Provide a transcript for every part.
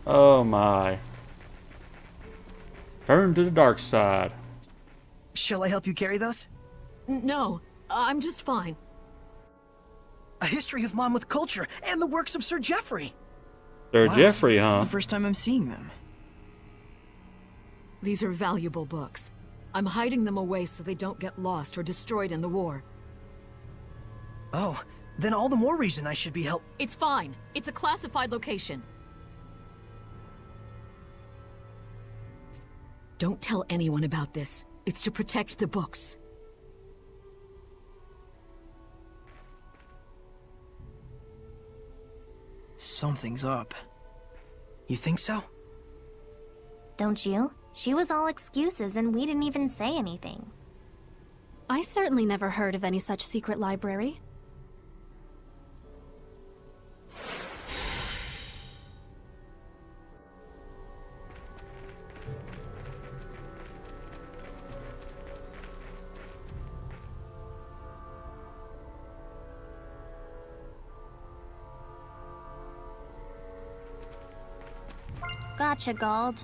Oh my. Turn to the dark side. Shall I help you carry those? No, I'm just fine. A history of Monmouth culture and the works of Sir Geoffrey. Sir Wow, Geoffrey, It's huh? the first time I'm seeing them. These are valuable books. I'm hiding them away so they don't get lost or destroyed in the war. Oh, then all the more reason I should be help. It's fine. It's a classified location. Don't tell anyone about this. It's to protect the books. Something's up. You think so? Don't you? She was all excuses and we didn't even say anything. I certainly never heard of any such secret library. Gotcha, Gald.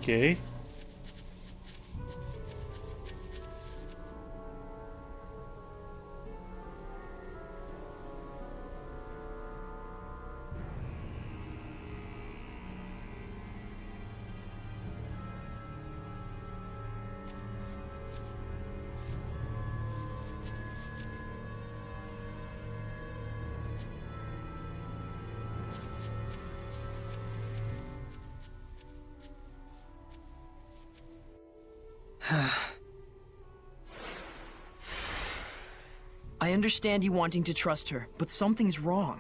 Okay. I understand you wanting to trust her, but something's wrong.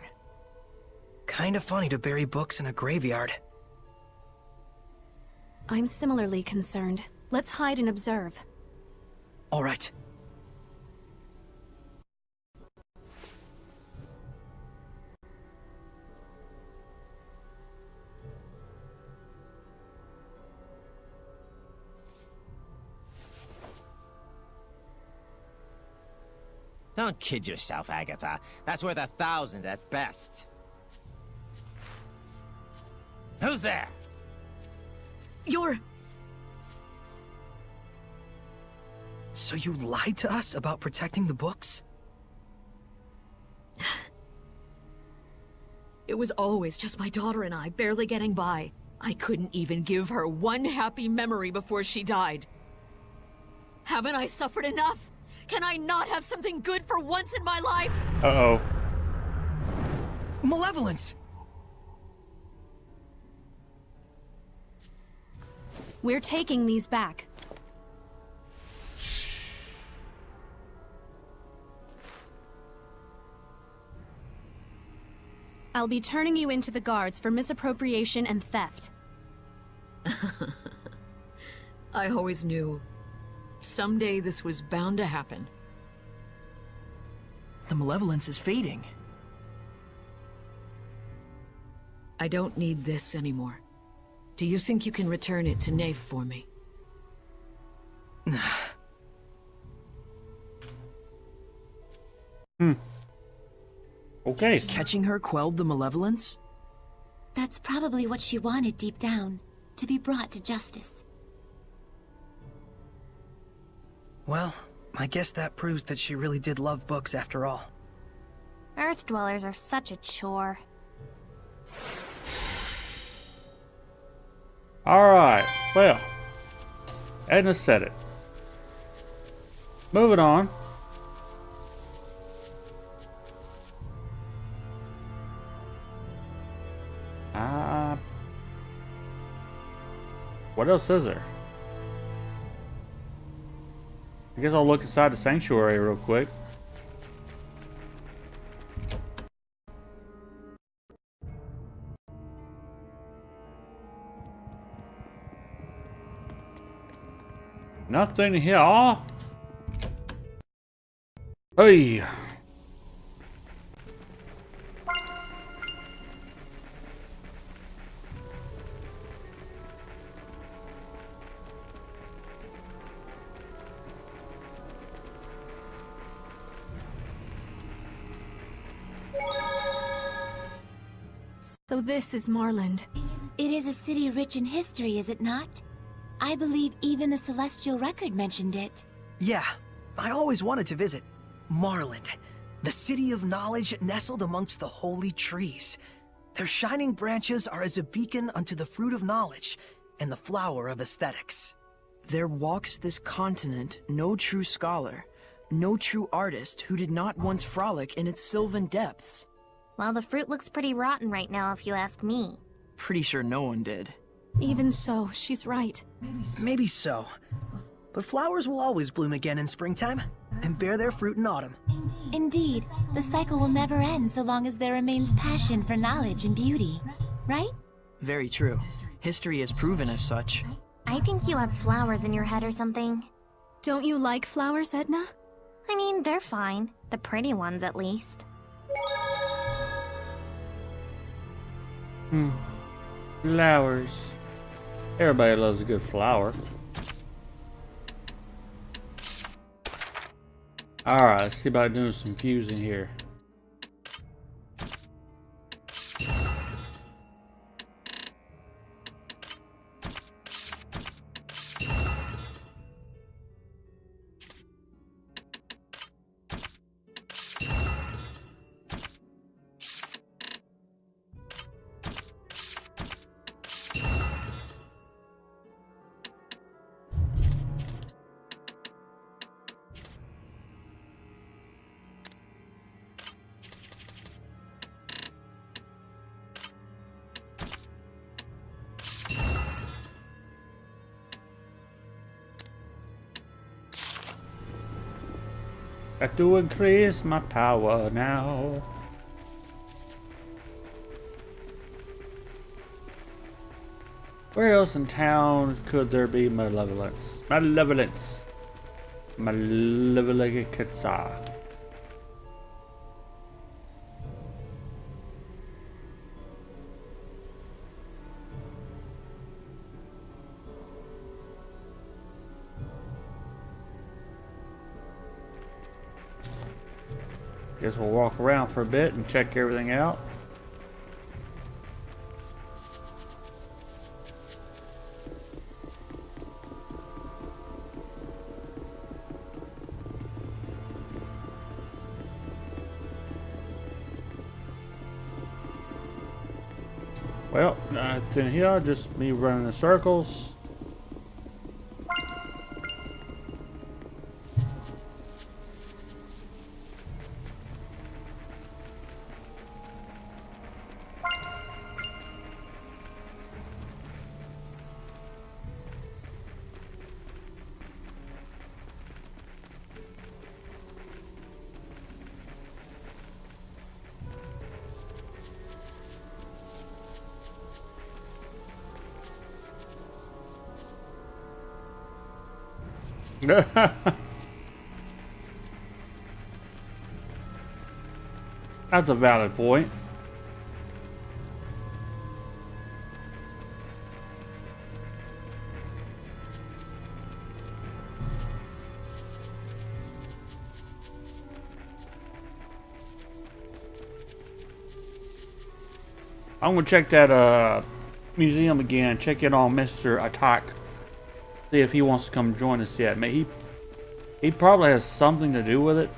Kinda funny to bury books in a graveyard. I'm similarly concerned. Let's hide and observe. All right. Don't kid yourself, Agatha. That's worth 1,000 at best. Who's there? You're... So you lied to us about protecting the books? It was always just my daughter and I, barely getting by. I couldn't even give her one happy memory before she died. Haven't I suffered enough? Can I not have something good for once in my life? Uh-oh. Malevolence! We're taking these back. I'll be turning you into the guards for misappropriation and theft. I always knew. Someday this was bound to happen. The malevolence is fading. I don't need this anymore. Do you think you can return it to Nave for me? Okay. Catching her quelled the malevolence? That's probably what she wanted deep down, to be brought to justice. Well, I guess that proves that she really did love books after all. Earth dwellers are such a chore. Alright. Well. Edna said it. Moving on. What else is there? I guess I'll look inside the sanctuary real quick. Nothing here. Oh. Hey. So this is Marland. It is a city rich in history, is it not? I believe even the Celestial Record mentioned it. Yeah, I always wanted to visit Marland, the city of knowledge nestled amongst the holy trees. Their shining branches are as a beacon unto the fruit of knowledge and the flower of aesthetics. There walks this continent no true scholar, no true artist who did not once frolic in its sylvan depths. Well, the fruit looks pretty rotten right now, if you ask me. Pretty sure no one did. Even so, she's right. Maybe so. But flowers will always bloom again in springtime and bear their fruit in autumn. Indeed, the cycle will never end so long as there remains passion for knowledge and beauty, right? Very true. History has proven as such. I think you have flowers in your head or something. Don't you like flowers, Edna? I mean, they're fine. The pretty ones, at least. Flowers. Everybody loves a good flower. Alright, let's see about doing some fusing here. Got to increase my power now. Where else in town could there be malevolence? Malevolence. Malevolence. Guess we'll walk around for a bit and check everything out. Well, it's in here, just me running in circles. That's a valid point. I'm gonna check that museum again. Check in on Mr. Attack. See if he wants to come join us yet. He probably has something to do with it.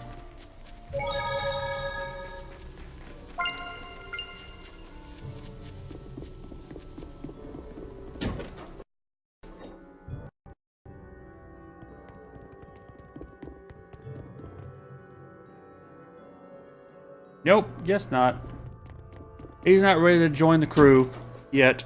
Nope, guess not. He's not ready to join the crew yet.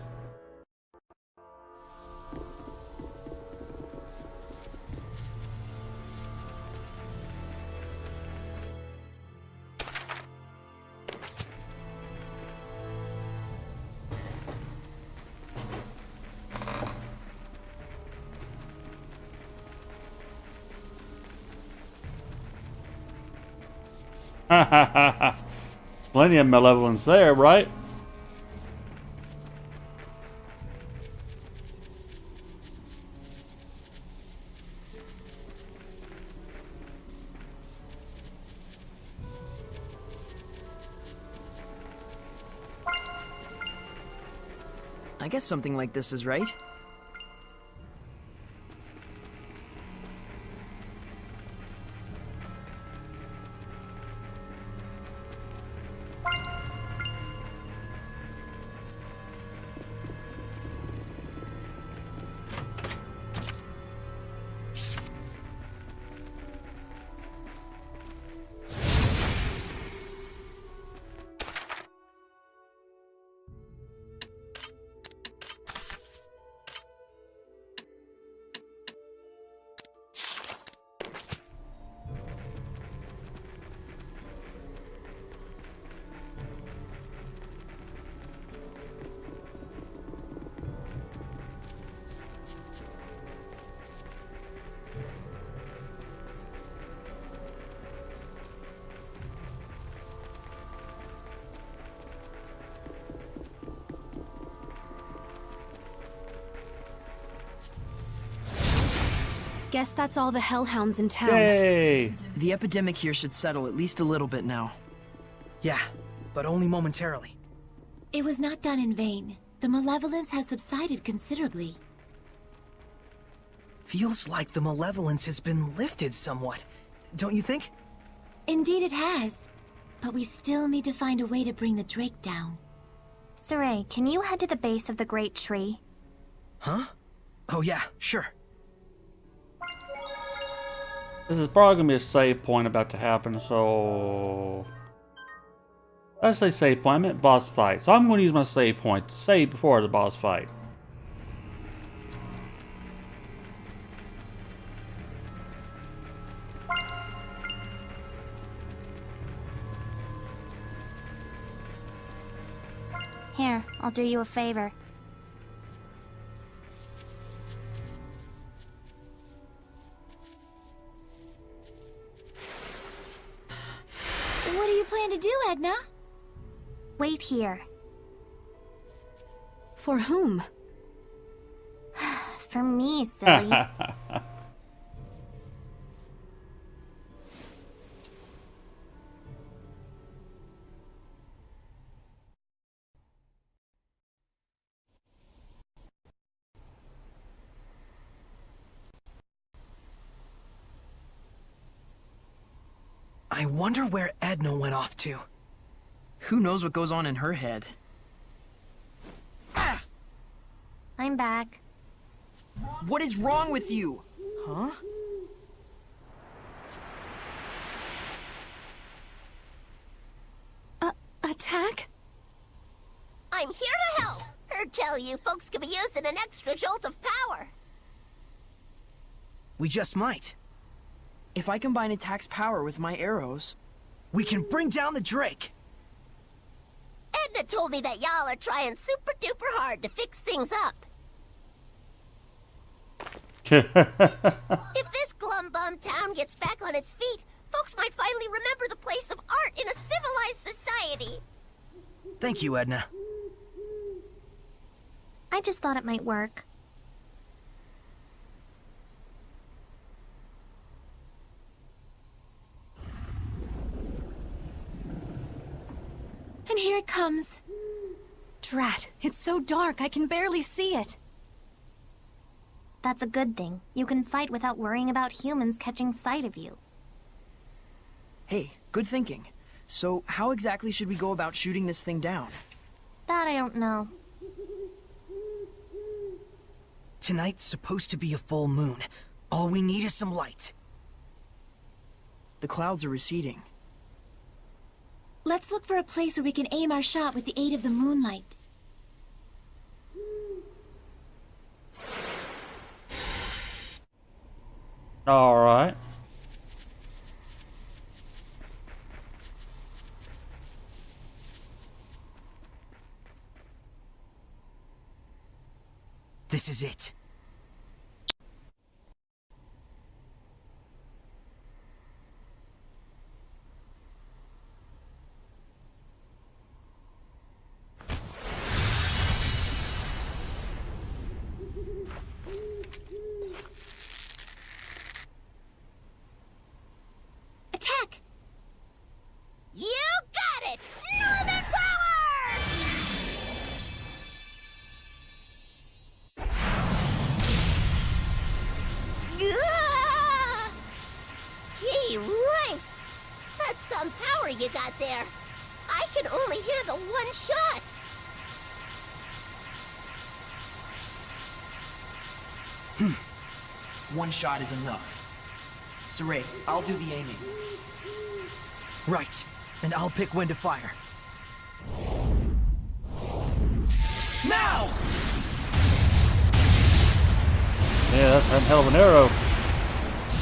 Plenty of malevolence there, right? I guess something like this is right. Guess that's all the hellhounds in town. Yay! The epidemic here should settle at least a little bit now. Yeah, but only momentarily. It was not done in vain. The malevolence has subsided considerably. Feels like the malevolence has been lifted somewhat, don't you think? Indeed it has. But we still need to find a way to bring the Drake down. Saray, can you head to the base of the great tree? Huh? Oh yeah, sure. This is probably gonna be a save point about to happen, so let's say save point. I meant boss fight. So I'm gonna use my save point to save before the boss fight. Here, I'll do you a favor. What do you plan to do, Edna? Wait here. For whom? For me, silly. I wonder where Edna went off to. Who knows what goes on in her head? I'm back. What is wrong with you? Huh? Attack? I'm here to help. Heard tell you folks could be using an extra jolt of power. We just might. If I combine attack's power with my arrows... We can bring down the Drake! Edna told me that y'all are trying super duper hard to fix things up. If this glum bum town gets back on its feet, folks might finally remember the place of art in a civilized society. Thank you, Edna. I just thought it might work. And here it comes. Drat, it's so dark I can barely see it. That's a good thing. You can fight without worrying about humans catching sight of you. Hey, good thinking. So, how exactly should we go about shooting this thing down? That I don't know. Tonight's supposed to be a full moon. All we need is some light. The clouds are receding. Let's look for a place where we can aim our shot with the aid of the moonlight. Alright. This is it. Thanks. That's some power you got there. I can only handle one shot. One shot is enough. Saray, I'll do the aiming. Right. And I'll pick when to fire. Now! Yeah, that's a hell of an arrow.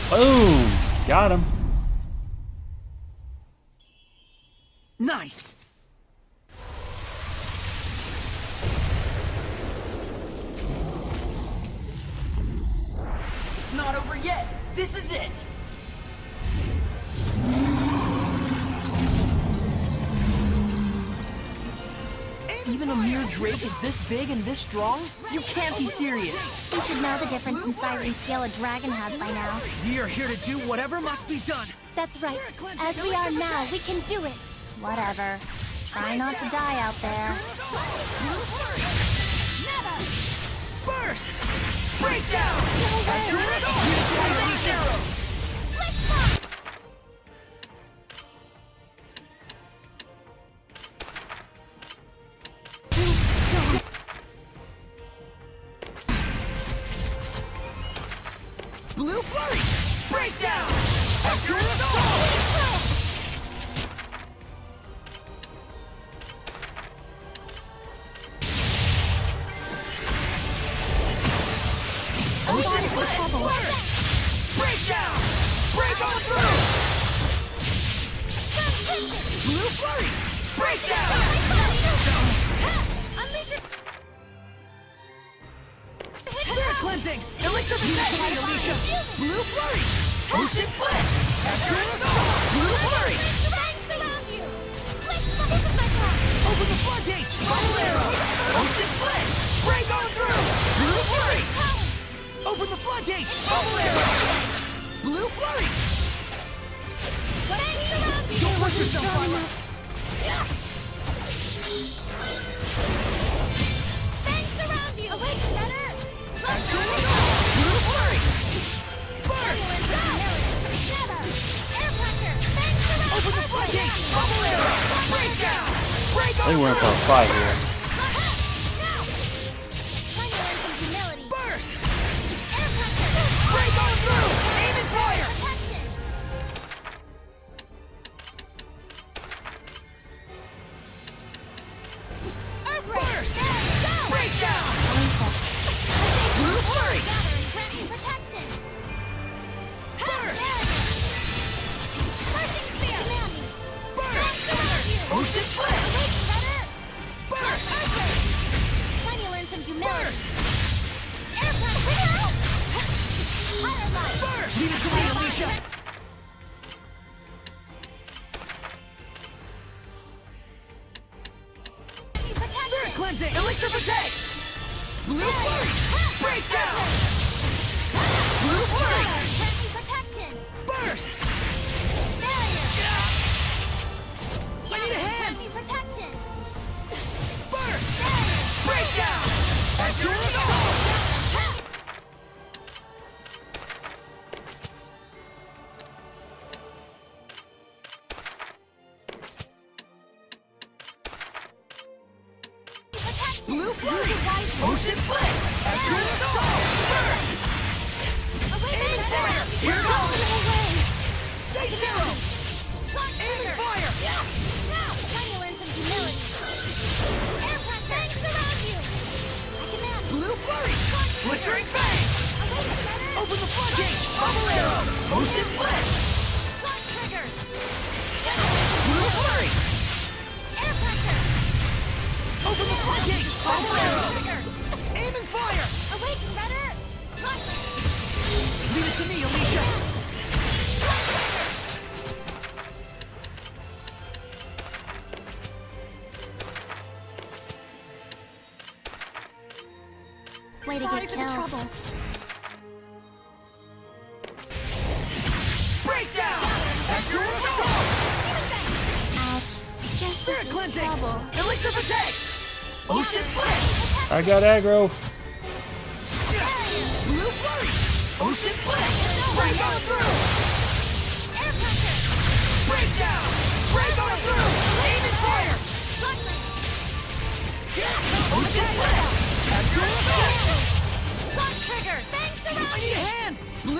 Boom! Got him. Nice! It's not over yet. This is it. Even a mere drake is this big and this strong? You can't be serious. You should know the difference in size and scale a dragon has by now. We are here to do whatever must be done. That's right. As we are now, we can do it. Whatever. Try not to die out there. Burst! Breakdown! Blue Flurry! Breakdown! Azure Assault! Ocean Blitz! Breakdown! Break on through! Blue Flurry! Breakdown! Spirit Cleansing! Elixir Protection! Alicia! Blue Flurry! Ocean Blitz! Azure Assault! Blue Flurry! Open the floodgates! Bubble Arrow! Ocean Blitz! Break on through! Blue Flurry! Open the floodgates! Bubble Arrow! Blue Flurry! Don't push yourself, Violet! Blue Flurry! Burst! Open the floodgates! Bubble Arrow! Breakdown! Break on I think we're in for a fight here. Burst! Break on through! Aim and fire! Burst! Breakdown! Blue Flurry! Burst! Burst! Ocean Blitz! Burst! Burst! Burst! Leave it to me, Alicia! Spirit Cleansing! Elixir Protect! Blue Flurry! Breakdown! Blue Flurry! Burst! I need a hand! Burst! Breakdown! Azure Assault! Blue Flurry! Ocean Blitz! Azure Assault! Burst! Aim and fire! Here goes! Say zero! Aim and fire! Blue Flurry! Blistering Fang! Open the floodgates! Bubble Arrow! Ocean Blitz! Blue Flurry! Open the floodgates! Bubble Arrow! Aim and fire! Leave it to me, Alicia! Way to get killed. Breakdown! Azure Assault! Ouch. Guess Spirit this is Cleansing! trouble. Elixir Protect! Ocean Blitz! I got aggro. Blue Flurry! Ocean Blitz! Break on through!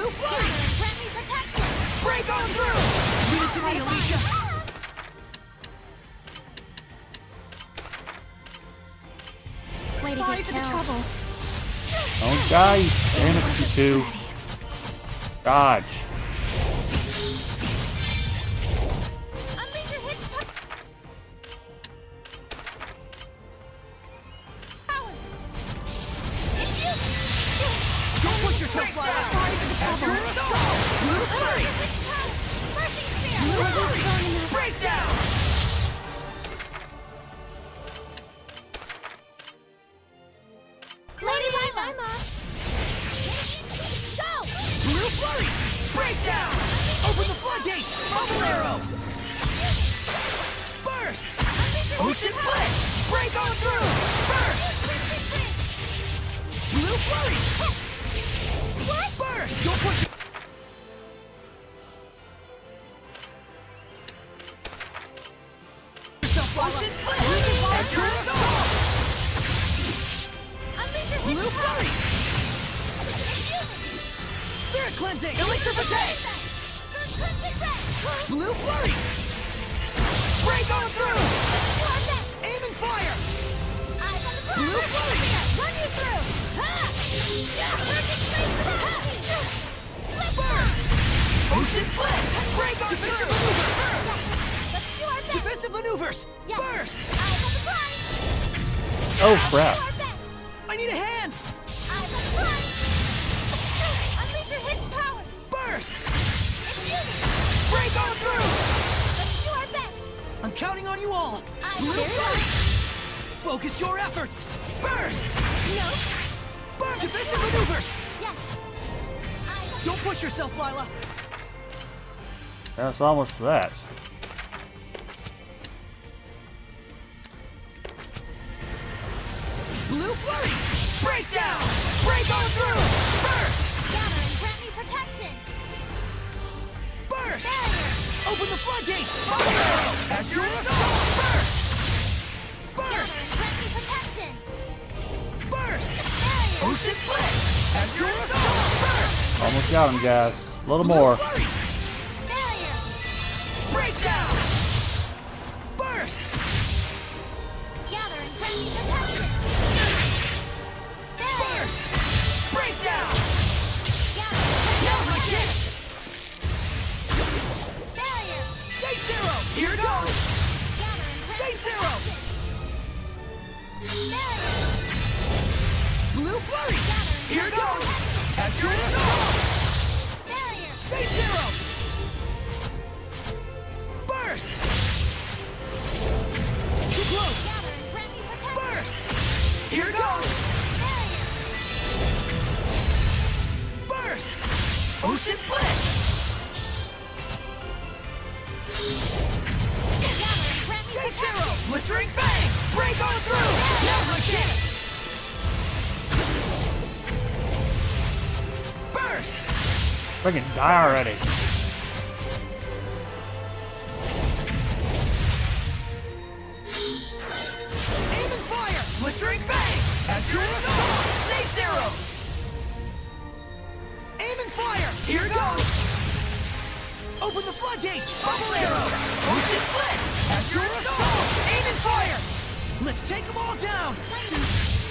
Blue flame! Grant me protection! Break on through! Leave it to me, Alicia! Way to Sorry get for the killed. trouble. Don't die. Damn it, you two. Dodge. Unleash your hidden power! Don't push yourself, Lila! Sorry for the trouble. Sure assault! Blue flame! Bursting spear! Blue flame! Breakdown! Lady Lila! Go! Blue flurry! Breakdown! Open the floodgates! Bubble arrow! Burst! Ocean blitz! Break on through! Burst! Blue flurry! What? Burst! Don't push yourself, Lila! Ocean blitz! Extra assault! Unleash your hidden Blue flurry! Spirit cleansing! Elixir fatigue! Blue flurry! Break on through! Aim and fire! Blue flurry! Run you through! Ha! Perfect place for that! Burst! Ocean blitz! Break on Defensive through! maneuvers! Let's do our best! Defensive maneuvers! Yes. Burst! Eyes on the prize! Oh, crap. Do our best! I need a hand! Eyes on the prize! Unleash your hidden power! Burst! Infuse! Break on through! Let's do our best! I'm counting on you all! Eyes Blue on the flurry! prize! Focus your efforts! Burst! No! Burst! Defensive maneuvers! Yes! Eyes on Don't push yourself, Lila! That's almost that. Blue flurry! Breakdown! Break on through! Burst! Gather and grant me protection! Burst! Barrier! Open the floodgates! Bubble arrow! As your assault! Burst! Gather Burst! and grant me protection! Burst! Barrier! Ocean blitz! As your assault! Burst! Almost got him, guys. A little Blue more. flurry! Barrier! Breakdown! Burst! Gather and grant me protection! Barrier! Burst! Breakdown! Gather and grant Now's me my chance! Barrier! Saint Zero! Here goes! Gather and grant Saint me Zero! protection! Barrier! Blue flurry! Gather and Here grant me goes! protection! As your assault! Barrier! Saint Zero! Burst! Too close! Gather and grant me protection! Burst! Here goes! Barrier! Burst! Ocean blitz! Gather and grant me Saint protection! Zero! Blistering fangs! Break on through! Now's my chance! Burst! Freaking die already. Aim and fire! Blistering fangs! As your assault! Saint Zero! Aim and fire! Here goes! Open the floodgates! Bubble arrow! Ocean blitz! As your assault! Aim and fire! Let's take them all down!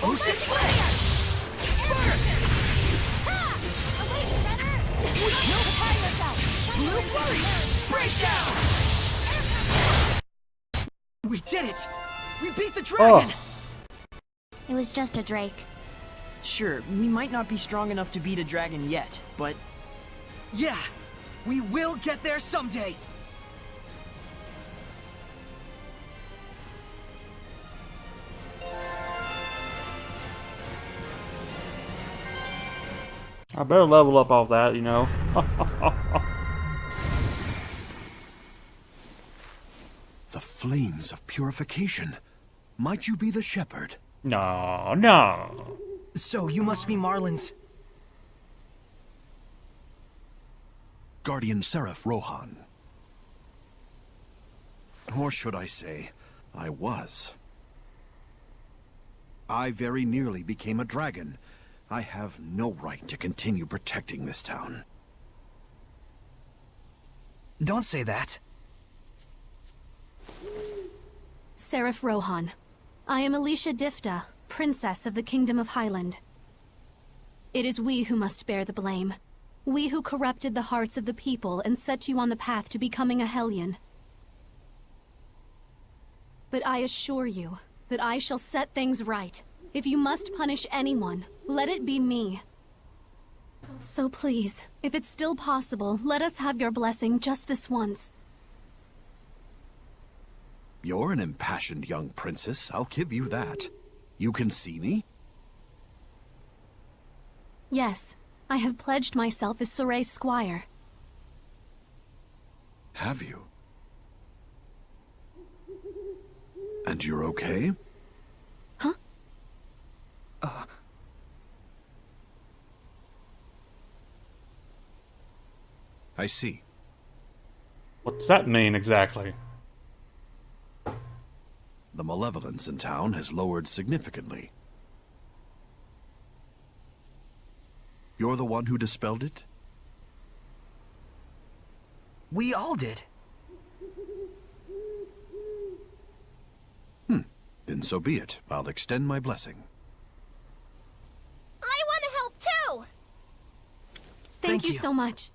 Ocean blitz! Burst! Ha! Away, runner! Prepare yourself! Blue flurry! Breakdown! We did it! We beat the dragon! It was just a drake. Sure, we might not be strong enough to beat a dragon yet, but Yeah! We will get there someday! I better level up off that, you know. The flames of purification. Might you be the shepherd? No, no. So, you must be Marlin's. Guardian Seraph Rohan. Or should I say, I was. I very nearly became a dragon. I have no right to continue protecting this town. Don't say that. Seraph Rohan. I am Alicia Difta, Princess of the Kingdom of Highland. It is we who must bear the blame. We who corrupted the hearts of the people and set you on the path to becoming a Hellion. But I assure you that I shall set things right. If you must punish anyone, let it be me. So please, if it's still possible, let us have your blessing just this once. You're an impassioned young princess, I'll give you that. You can see me? Yes, I have pledged myself as Soray's squire. Have you? And you're okay? Huh? I see. What's that mean exactly? The malevolence in town has lowered significantly. You're the one who dispelled it? We all did. Then so be it. I'll extend my blessing. I want to help too! Thank you you. so much.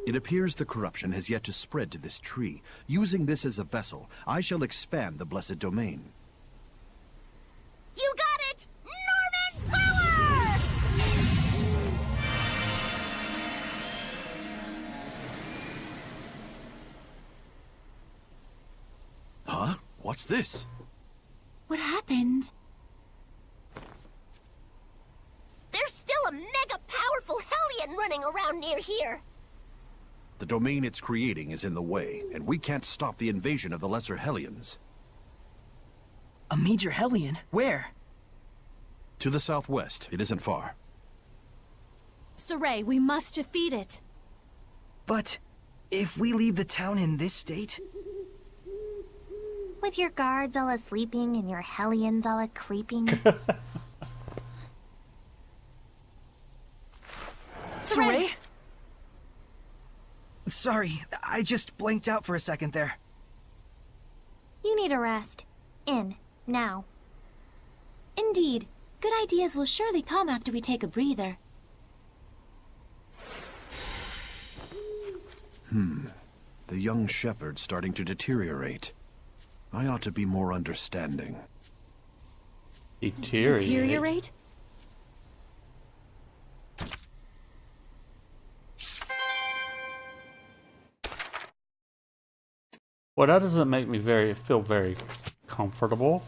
It appears the corruption has yet to spread to this tree. Using this as a vessel, I shall expand the blessed domain. You got it! Norman power! Huh? What's this? What happened? There's still a mega powerful Hellion running around near here. The domain it's creating is in the way, and we can't stop the invasion of the lesser Hellions. A major Hellion? Where? To the southwest, it isn't far. Soray, we must defeat it. But if we leave the town in this state, With your guards all a-sleeping and your Hellions all a-creeping. Soray? sorry, I just blanked out for a second there. You need a rest. In. Now. Indeed. Good ideas will surely come after we take a breather. The young shepherd's starting to deteriorate. I ought to be more understanding. Deteriorate? Well, that doesn't make me feel very comfortable.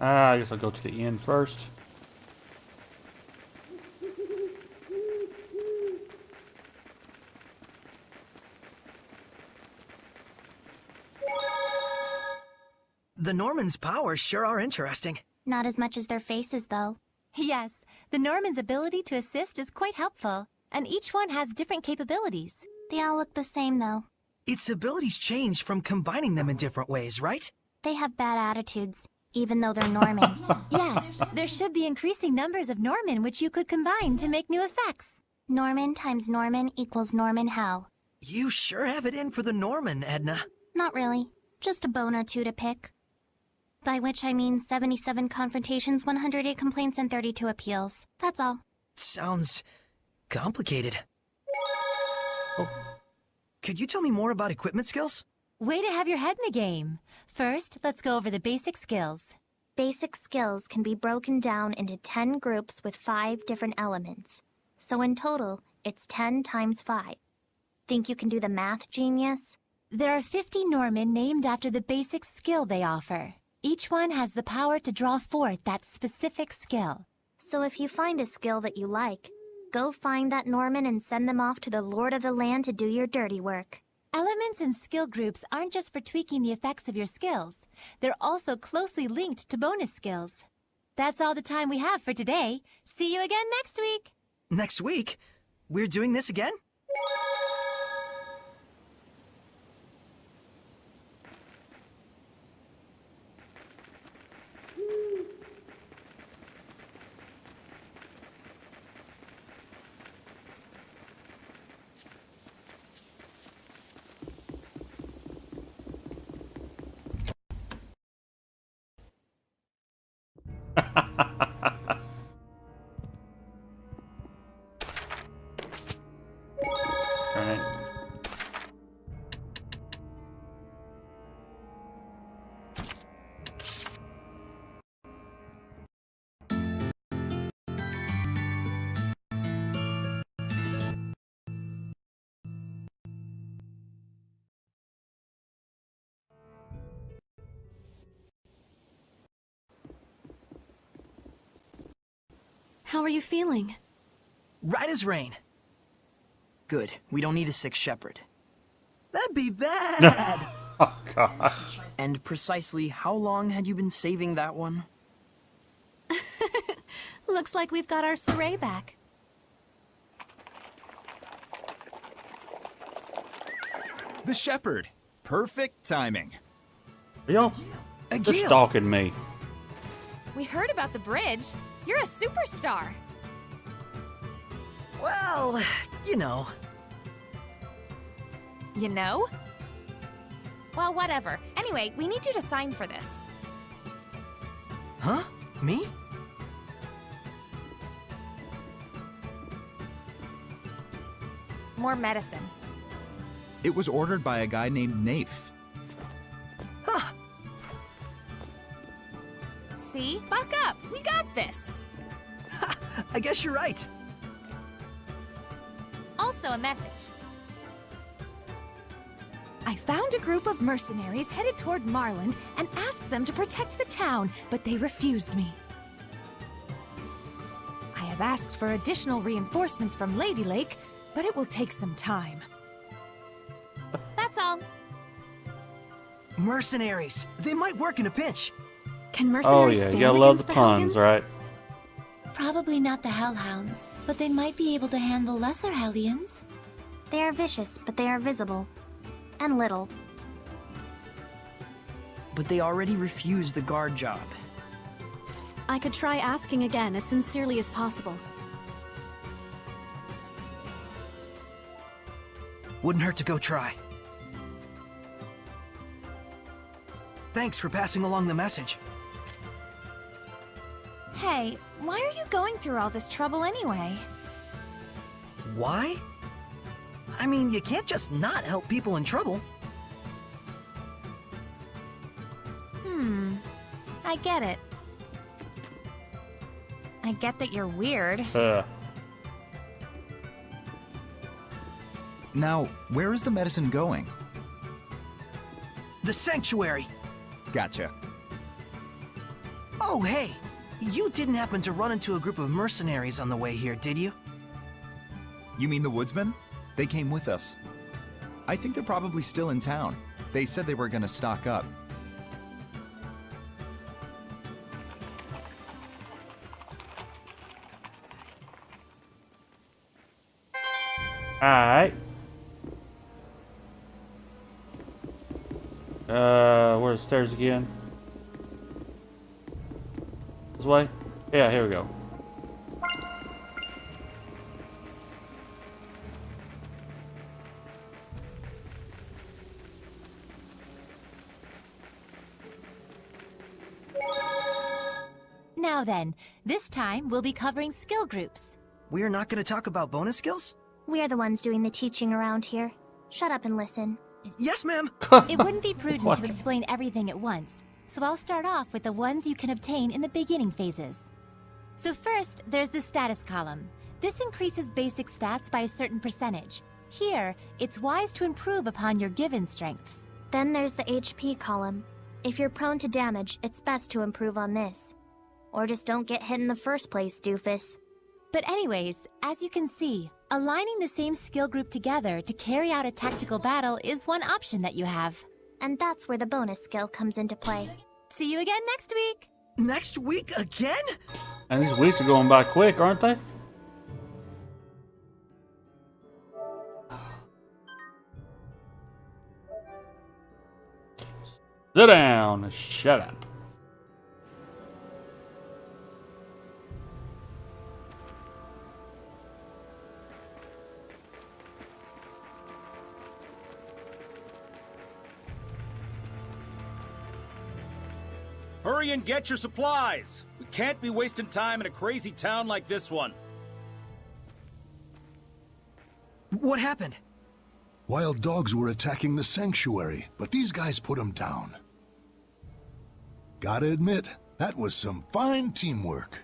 I guess I'll go to the end first. The Normans' powers sure are interesting. Not as much as their faces, though. Yes, the Norman's ability to assist is quite helpful, and each one has different capabilities. They all look the same, though. Its abilities change from combining them in different ways, right? They have bad attitudes, even though they're Norman. Yes, there should be increasing numbers of Norman which you could combine to make new effects. Norman times Norman equals Norman how? You sure have it in for the Norman, Edna. Not really. Just a bone or two to pick. By which I mean 77 confrontations, 108 complaints, and 32 appeals. That's all. Sounds complicated. Oh. Could you tell me more about equipment skills? Way to have your head in the game. First, let's go over the basic skills. Basic skills can be broken down into 10 groups with 5 different elements. So in total, it's 10 times 5. Think you can do the math, genius? There are 50 Norman named after the basic skill they offer. Each one has the power to draw forth that specific skill. So if you find a skill that you like, go find that Norman and send them off to the Lord of the Land to do your dirty work. Elements and skill groups aren't just for tweaking the effects of your skills. They're also closely linked to bonus skills. That's all the time we have for today. See you again next week! Next week? We're doing this again? Alright. How are you feeling? Right as rain. Good. We don't need a sick shepherd. That'd be bad. Oh, God. And precisely how long had you been saving that one? Looks like we've got our Saray back. The shepherd. Perfect timing. Y'all, they're stalking me. We heard about the bridge. You're a superstar. Well, you know. You know? Well, whatever. Anyway, we need you to sign for this. Huh? Me? More medicine. It was ordered by a guy named Nafe. Huh. See? Buck up! We got this! I guess you're right. Also a message. I found a group of mercenaries headed toward Marland and asked them to protect the town, but they refused me. I have asked for additional reinforcements from Lady Lake, but it will take some time. That's all. Mercenaries. They might work in a pinch. Can Oh, mercenaries yeah. You stand gotta love against the the puns, Hellions? right? Probably not the Hellhounds, but they might be able to handle lesser Hellions. They are vicious, but they are visible. And little. But they already refused the guard job. I could try asking again as sincerely as possible. Wouldn't hurt to go try. Thanks for passing along the message. Hey, why are you going through all this trouble anyway? Why? I mean, you can't just not help people in trouble. I get it. I get that you're weird. Now, where is the medicine going? The sanctuary. Gotcha. Oh, hey. You didn't happen to run into a group of mercenaries on the way here, did you? You mean the woodsmen? They came with us. I think they're probably still in town. They said they were gonna stock up. Alright. Where's the stairs again? This way? Yeah, here we go. Now then, this time we'll be covering skill groups. We're not going to talk about bonus skills? We are the ones doing the teaching around here. Shut up and listen. Yes, ma'am. It wouldn't be prudent to explain everything at once, so I'll start off with the ones you can obtain in the beginning phases. So first, there's the status column. This increases basic stats by a certain percentage. Here, it's wise to improve upon your given strengths. Then there's the HP column. If you're prone to damage, it's best to improve on this. Or just don't get hit in the first place, doofus. But anyways, as you can see, aligning the same skill group together to carry out a tactical battle is one option that you have. And that's where the bonus skill comes into play. See you again next week! Next week again? And these weeks are going by quick, aren't they? Sit down and shut up. Hurry and get your supplies! We can't be wasting time in a crazy town like this one. What happened? Wild dogs were attacking the sanctuary, but these guys put them down. Gotta admit, that was some fine teamwork.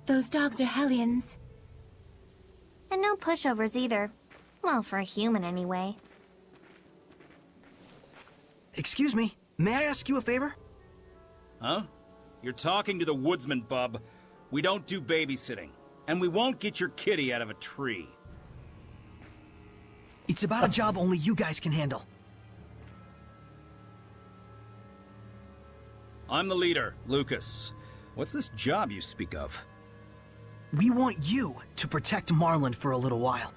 Those dogs are hellions. And no pushovers either. Well, for a human anyway. Excuse me, may I ask you a favor? Huh? You're talking to the woodsman, bub. We don't do babysitting. And we won't get your kitty out of a tree. It's about a job only you guys can handle. I'm the leader, Lucas. What's this job you speak of? We want you to protect Marland for a little while.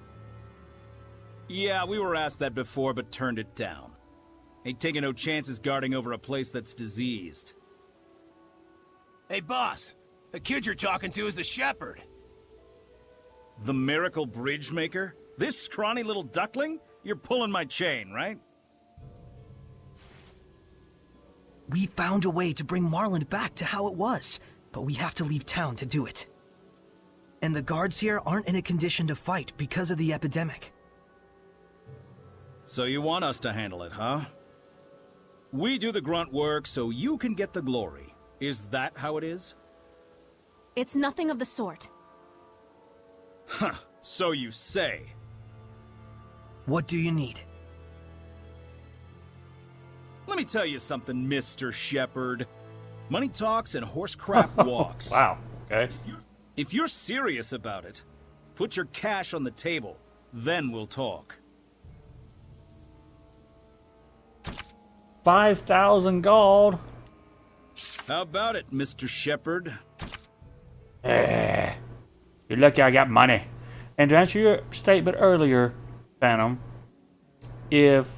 Yeah, we were asked that before, but turned it down. Ain't taking no chances guarding over a place that's diseased. Hey, boss. The kid you're talking to is the shepherd. The miracle bridge maker? This scrawny little duckling? You're pulling my chain, right? We found a way to bring Marland back to how it was, but we have to leave town to do it. And the guards here aren't in a condition to fight because of the epidemic. So you want us to handle it, huh? We do the grunt work so you can get the glory. Is that how it is? It's nothing of the sort. Huh, so you say. What do you need? Let me tell you something, Mr. Shepherd. Money talks and horse crap walks. Wow, okay. If you're serious about it, put your cash on the table, then we'll talk. 5,000 gold. How about it, Mr. Shepherd? You're lucky I got money. And to answer your statement earlier, Phantom, if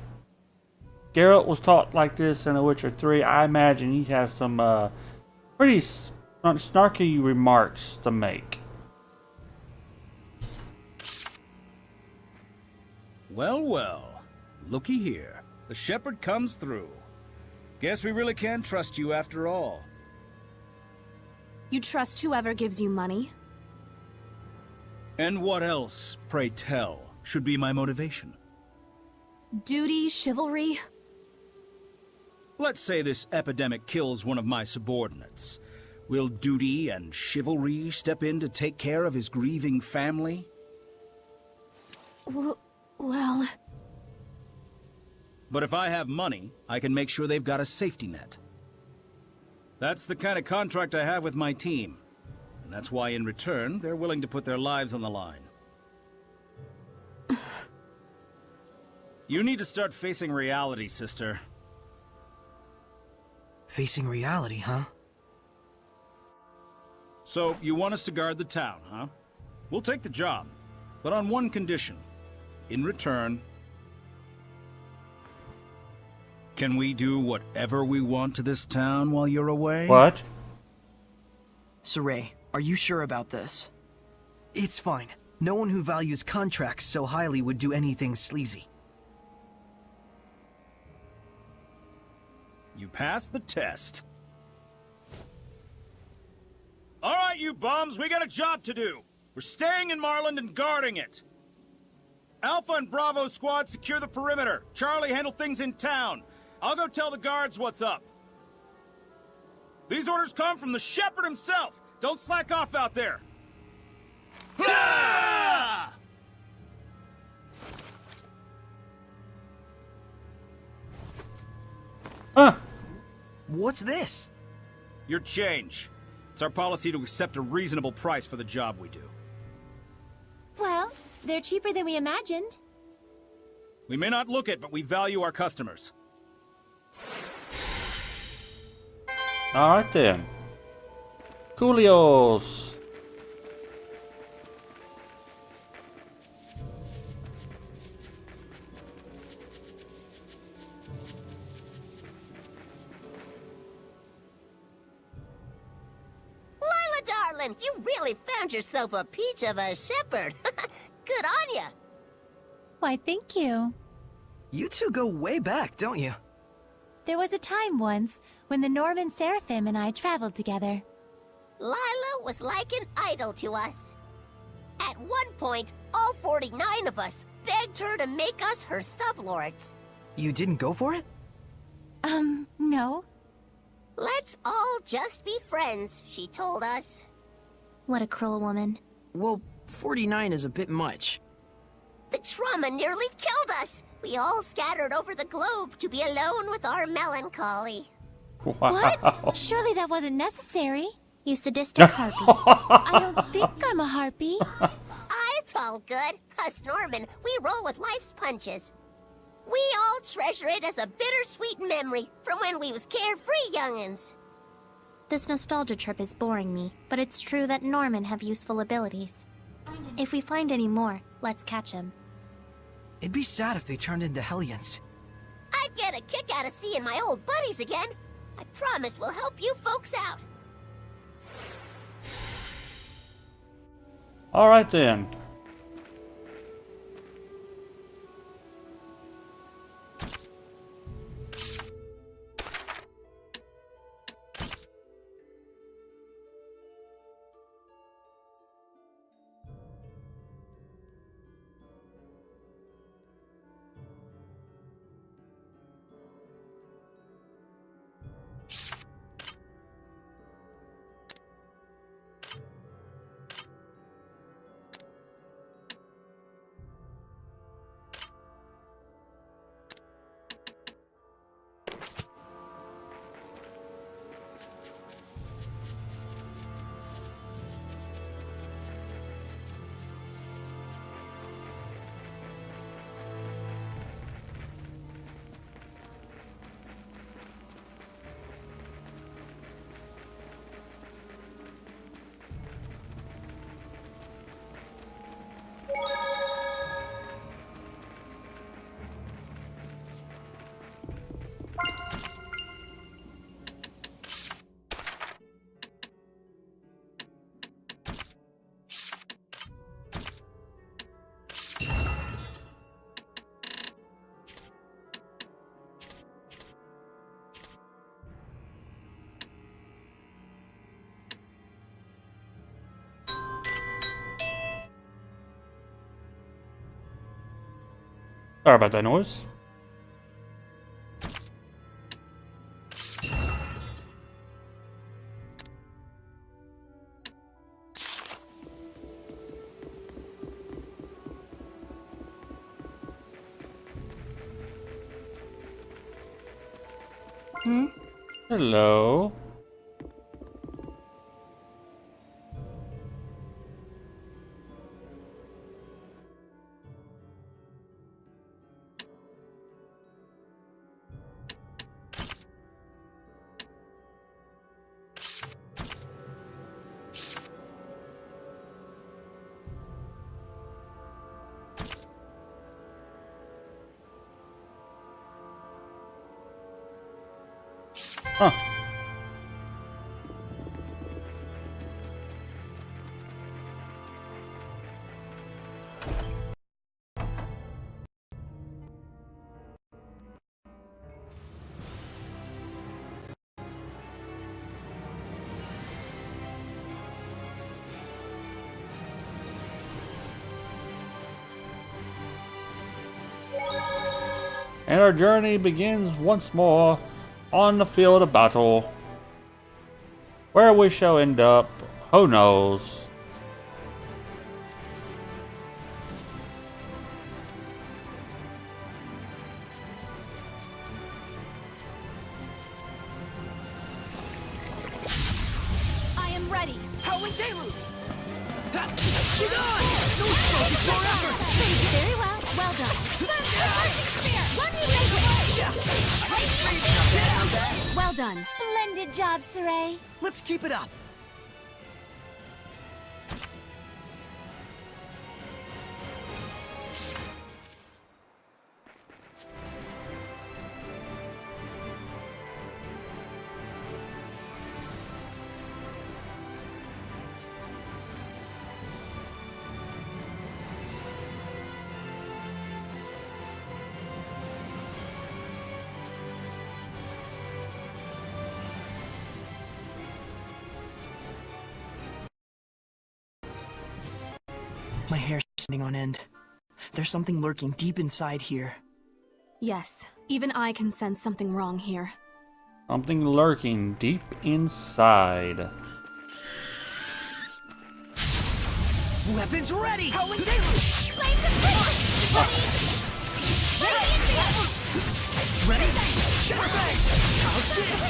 Geralt was taught like this in The Witcher 3, I imagine he'd have some pretty snarky remarks to make. Well, well. Looky here. The shepherd comes through. Guess we really can trust you after all. You trust whoever gives you money? And what else, pray tell, should be my motivation? Duty, chivalry? Let's say this epidemic kills one of my subordinates. Will duty and chivalry step in to take care of his grieving family? Well... But if I have money, I can make sure they've got a safety net. That's the kind of contract I have with my team. And that's why, in return, they're willing to put their lives on the line. You need to start facing reality, sister. Facing reality, huh? So, you want us to guard the town, huh? We'll take the job, but on one condition. In return, can we do whatever we want to this town while you're away? What? Saray, are you sure about this? It's fine. No one who values contracts so highly would do anything sleazy. You passed the test. All right, you bums, we got a job to do. We're staying in Marland and guarding it. Alpha and Bravo squad secure the perimeter. Charlie handle things in town. I'll go tell the guards what's up. These orders come from the shepherd himself. Don't slack off out there. Huh. What's this? Your change. It's our policy to accept a reasonable price for the job we do. Well, they're cheaper than we imagined. We may not look it, but we value our customers. Alright then. Coolios. Lila, darling, you really found yourself a peach of a shepherd. Good on ya. Why, thank you. You two go way back, don't you? There was a time once when the Norman Seraphim and I traveled together. Lila was like an idol to us. At one point, all 49 of us begged her to make us her sublords. You didn't go for it? No. Let's all just be friends, she told us. What a cruel woman. Well, 49 is a bit much. The trauma nearly killed us. We all scattered over the globe to be alone with our melancholy. What? Surely that wasn't necessary. You sadistic harpy. I don't think I'm a harpy. It's all good. Us Norman, we roll with life's punches. We all treasure it as a bittersweet memory from when we was carefree young'uns. This nostalgia trip is boring me, but it's true that Norman have useful abilities. If we find any more, let's catch him. It'd be sad if they turned into Hellions. I'd get a kick out of seeing my old buddies again. I promise we'll help you folks out. Alright then. Sorry about that noise. Hello. Huh. And our journey begins once more on the field of battle. Where we shall end up, who knows? I'm ready. Howling Deluge! Get on! No focus forever! Very well. Well done. Well done. Splendid job, Saray. Let's keep it up. My hair's standing on end. There's something lurking deep inside here. Yes, even I can sense something wrong here. Something lurking deep inside. Weapons ready! Howling Deluge! Flames of Ready? Shatterbang! How's this?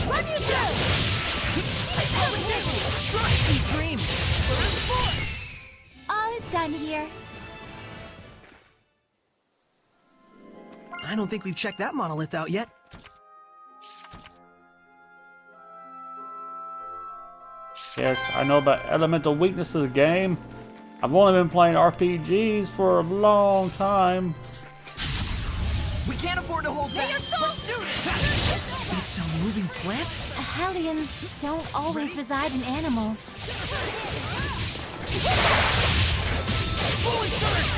Run you through! Sweet dreams! All is done here. I don't think we've checked that monolith out yet. Yes, I know about elemental weaknesses game. I've only been playing RPGs for a long time. We can't afford to hold back. Let's do this! It's a moving plant? Hellions don't always reside in animals. Fluid surge!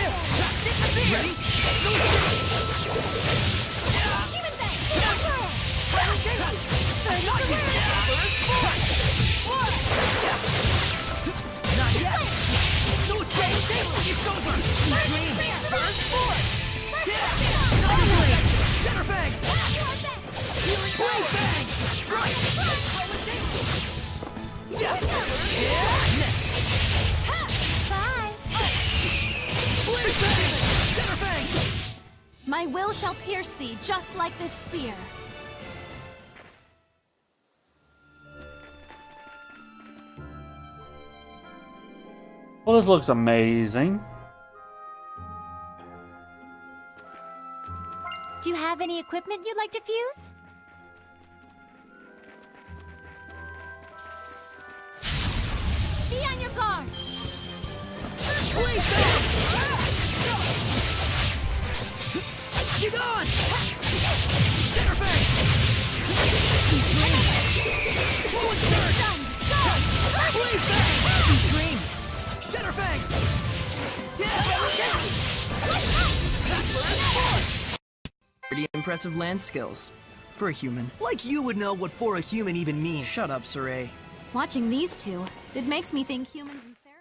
Disappear! Ready? Demon Bang! Not yet! No escape! It's over! Sweet dreams! Burst forth! Tiger Blade! Shatterbang! Blade Bang! Strike! Bye. Blade Bang! Shatterbang! My will shall pierce thee, just like this spear. Well, this looks amazing. Do you have any equipment you'd like to fuse? Be on your guard. Blade Bang! Get on! Shatterbang! Sweet dreams! Fluid surge! Blade Bang! Sweet dreams! Shatterbang! Pretty impressive land skills. For a human. Like you would know what for a human even means. Shut up, Saray. Watching these two, it makes me think humans and seraphim.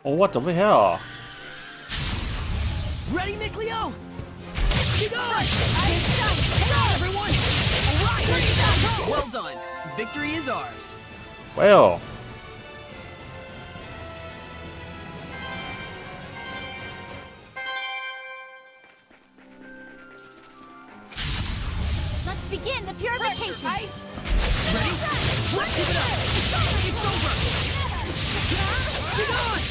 Oh, what the hell? Ready, Nick Leo? Get on! Get on, everyone! Alright! Well done. Victory is ours. Well. Let's begin the purification. Ready? Let's give it up! It's over! Get on! Get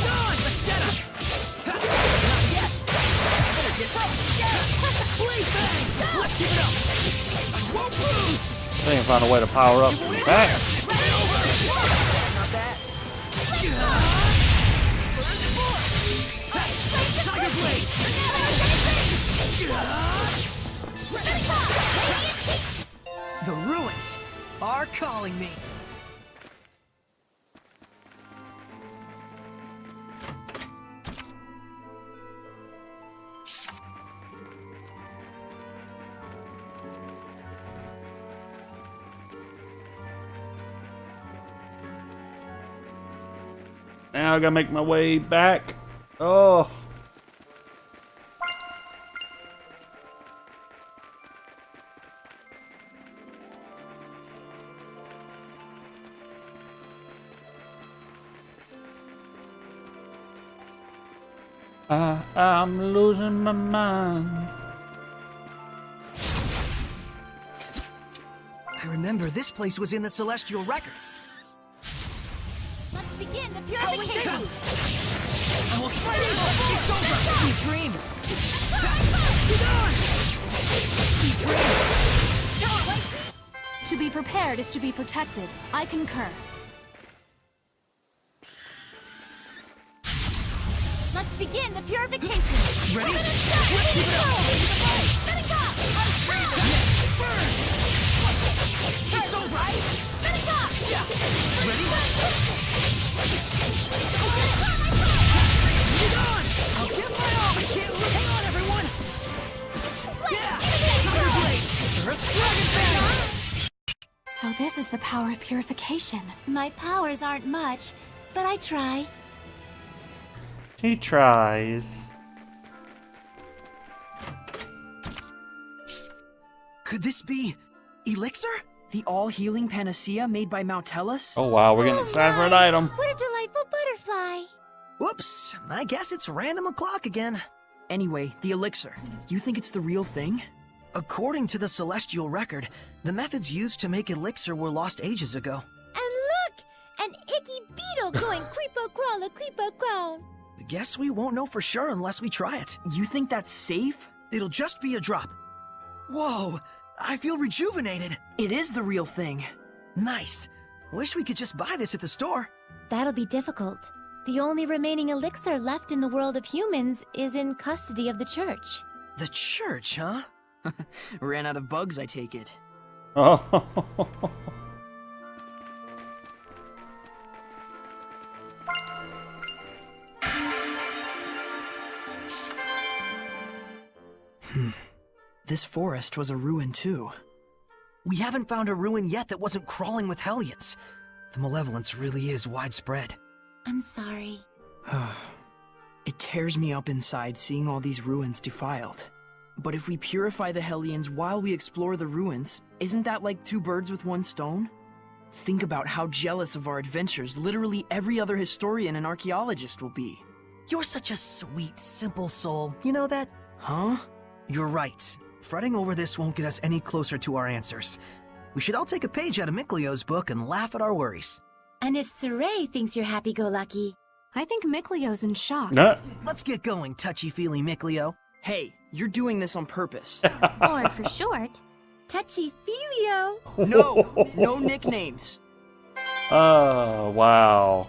on! Let's get him! Not yet! Better get up! Blade Bang! Let's give it up! I won't lose! They can find a way to power up back. Not bad. Tiger Blade! The ruins! are calling me. Now I gotta make my way back. Oh. I'm losing my mind. I remember this place was in the Celestial Record. Let's begin the purification. I will fight it! It's over! Sweet dreams! Sweet dreams! To be prepared is to be protected. I concur. Let's begin the purification. Ready? It's over! Ready? I'll give my all! I can't lose! Hang on, everyone! Yeah! Thunder Blade! Earth Dragon Battle! So this is the power of purification. My powers aren't much, but I try. She tries. Could this be Elixir? The all-healing panacea made by Mautellus? Oh wow, we're getting excited for an item. What a delightful butterfly. Whoops, I guess it's random o'clock again. Anyway, the elixir. You think it's the real thing? According to the Celestial Record, the methods used to make Elixir were lost ages ago. And look! An icky beetle going creepo-crawler, creepo-crawl. Guess we won't know for sure unless we try it. You think that's safe? It'll just be a drop. Whoa, I feel rejuvenated. It is the real thing. Nice. Wish we could just buy this at the store. That'll be difficult. The only remaining elixir left in the world of humans is in custody of the church. The church, huh? Ran out of bugs, I take it. Oh. This forest was a ruin too. We haven't found a ruin yet that wasn't crawling with Hellions. The malevolence really is widespread. I'm sorry. It tears me up inside seeing all these ruins defiled. But if we purify the Hellions while we explore the ruins, isn't that like two birds with one stone? Think about how jealous of our adventures literally every other historian and archaeologist will be. You're such a sweet, simple soul. You know that? Huh? You're right. Fretting over this won't get us any closer to our answers. We should all take a page out of Miklio's book and laugh at our worries. And if Saray thinks you're happy-go-lucky... I think Miklio's in shock. Let's get going, touchy-feely Miklio. Hey, you're doing this on purpose. Or for short, Touchy-feelio. No, no nicknames. Oh, wow.